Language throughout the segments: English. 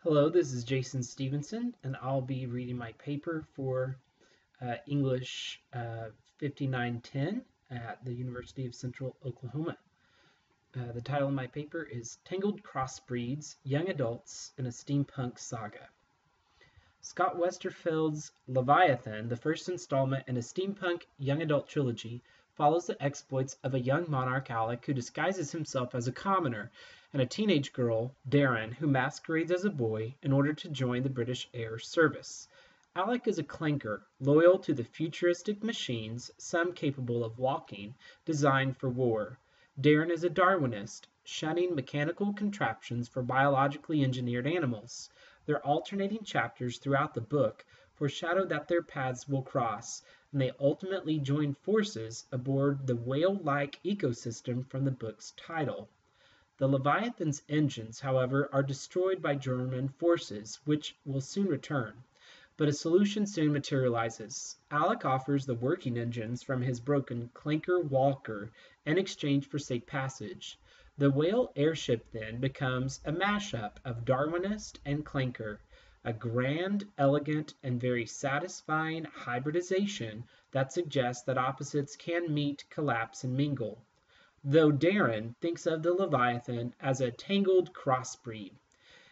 Hello, this is Jason Stevenson, and I'll be reading my paper for English 5910 at the University of Central Oklahoma. The title of my paper is Tangled Crossbreeds, Young Adults in a Steampunk Saga. Scott Westerfeld's Leviathan, the first installment in a steampunk young adult trilogy, follows the exploits of a young monarch Alec who disguises himself as a commoner, and a teenage girl, Darren, who masquerades as a boy in order to join the British air service. Alec is a clanker, loyal to the futuristic machines, some capable of walking, designed for war. Darren is a Darwinist, shunning mechanical contraptions for biologically engineered animals. Their alternating chapters throughout the book foreshadow that their paths will cross, and they ultimately join forces aboard the whale-like ecosystem from the book's title. The Leviathan's engines, however, are destroyed by German forces, which will soon return. But a solution soon materializes. Alec offers the working engines from his broken clanker Walker in exchange for safe passage. The whale airship then becomes a mashup of Darwinist and clanker, a grand, elegant, and very satisfying hybridization that suggests that opposites can meet, collapse, and mingle. Though Darren thinks of the Leviathan as a tangled crossbreed.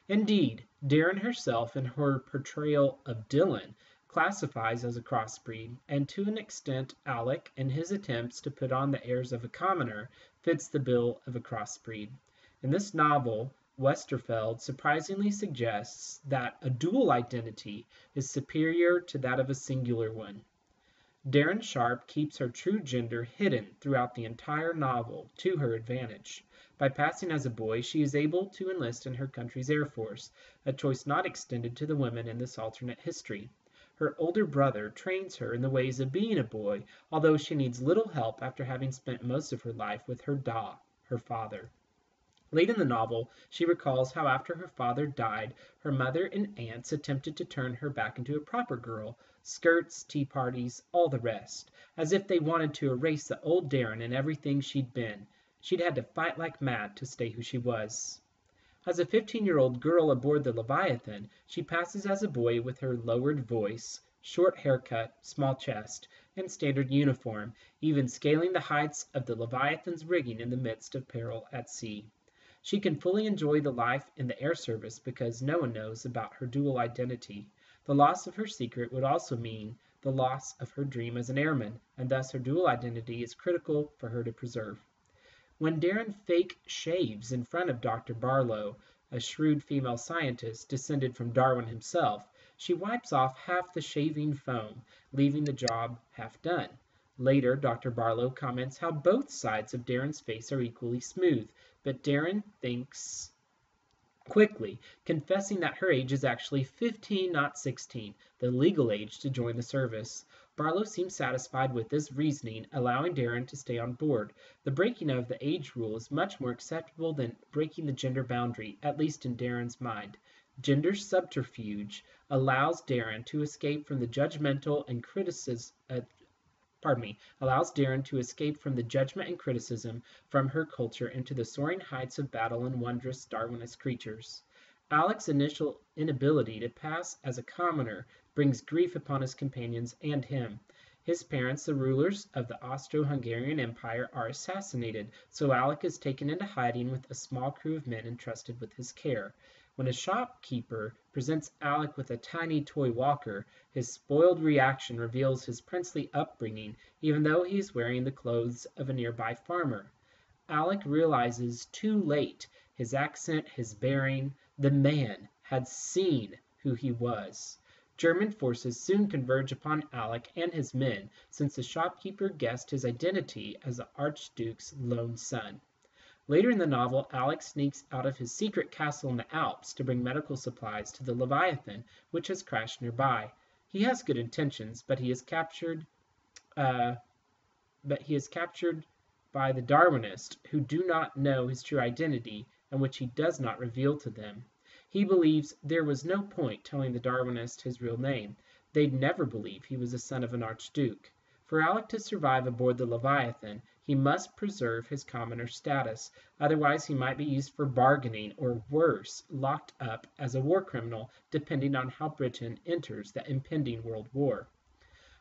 Indeed, Darren herself in her portrayal of Dylan classifies as a crossbreed, and to an extent Alec, in his attempts to put on the airs of a commoner, fits the bill of a crossbreed. In this novel, Westerfeld surprisingly suggests that a dual identity is superior to that of a singular one. Darren Sharp keeps her true gender hidden throughout the entire novel to her advantage. By passing as a boy, she is able to enlist in her country's Air Force, a choice not extended to the women in this alternate history. Her older brother trains her in the ways of being a boy, although she needs little help after having spent most of her life with her her father. Late in the novel, she recalls how after her father died, her mother and aunts attempted to turn her back into a proper girl, skirts, tea parties, all the rest, as if they wanted to erase the old Darren and everything she'd been. She'd had to fight like mad to stay who she was. As a 15-year-old girl aboard the Leviathan, she passes as a boy with her lowered voice, short haircut, small chest, and standard uniform, even scaling the heights of the Leviathan's rigging in the midst of peril at sea. She can fully enjoy the life in the air service because no one knows about her dual identity. The loss of her secret would also mean the loss of her dream as an airman, and thus her dual identity is critical for her to preserve. When Darren fake shaves in front of Dr. Barlow, a shrewd female scientist descended from Darwin himself, she wipes off half the shaving foam, leaving the job half done. Later, Dr. Barlow comments how both sides of Darren's face are equally smooth, but Darren thinks quickly, confessing that her age is actually 15, not 16, the legal age to join the service. Barlow seems satisfied with this reasoning, allowing Darren to stay on board. The breaking of the age rule is much more acceptable than breaking the gender boundary, at least in Darren's mind. Gender subterfuge allows Darren to escape from the judgmental and allows Darren to escape from the judgment and criticism from her culture into the soaring heights of battle and wondrous Darwinist creatures. Alec's initial inability to pass as a commoner brings grief upon his companions and him. His parents, the rulers of the Austro-Hungarian Empire, are assassinated, so Alec is taken into hiding with a small crew of men entrusted with his care. When a shopkeeper presents Alec with a tiny toy walker, his spoiled reaction reveals his princely upbringing, even though he is wearing the clothes of a nearby farmer. Alec realizes too late his accent, his bearing. The man had seen who he was. German forces soon converge upon Alec and his men, since the shopkeeper guessed his identity as the Archduke's lone son. Later in the novel, Alec sneaks out of his secret castle in the Alps to bring medical supplies to the Leviathan, which has crashed nearby. He has good intentions, but he is captured by the Darwinists, who do not know his true identity and which he does not reveal to them. He believes there was no point telling the Darwinists his real name. They'd never believe he was the son of an archduke. For Alec to survive aboard the Leviathan, He must preserve his commoner status, otherwise he might be used for bargaining, or worse, locked up as a war criminal, depending on how Britain enters the impending World War.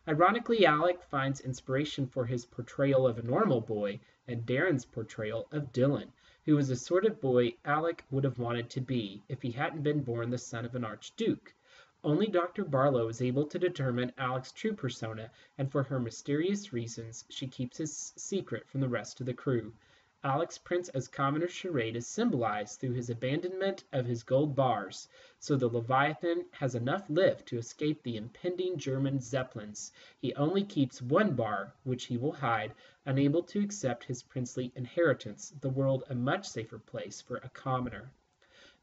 Ironically, Alec finds inspiration for his portrayal of a normal boy in Darren's portrayal of Dylan, who was the sort of boy Alec would have wanted to be if he hadn't been born the son of an archduke. Only Dr. Barlow is able to determine Alec's true persona, and for her mysterious reasons, she keeps his secret from the rest of the crew. Alec's Prince as Commoner charade is symbolized through his abandonment of his gold bars, so the Leviathan has enough lift to escape the impending German Zeppelins. He only keeps one bar, which he will hide, unable to accept his princely inheritance, the world a much safer place for a commoner.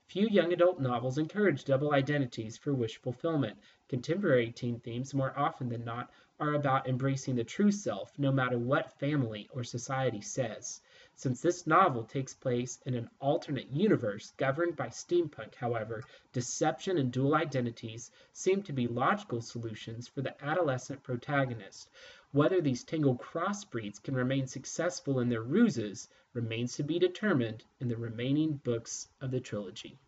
Few young adult novels encourage double identities for wish fulfillment. Contemporary teen themes, more often than not, are about embracing the true self, no matter what family or society says. Since this novel takes place in an alternate universe governed by steampunk, however, deception and dual identities seem to be logical solutions for the adolescent protagonist. Whether these Tangled Crossbreeds can remain successful in their ruses remains to be determined in the remaining books of the trilogy.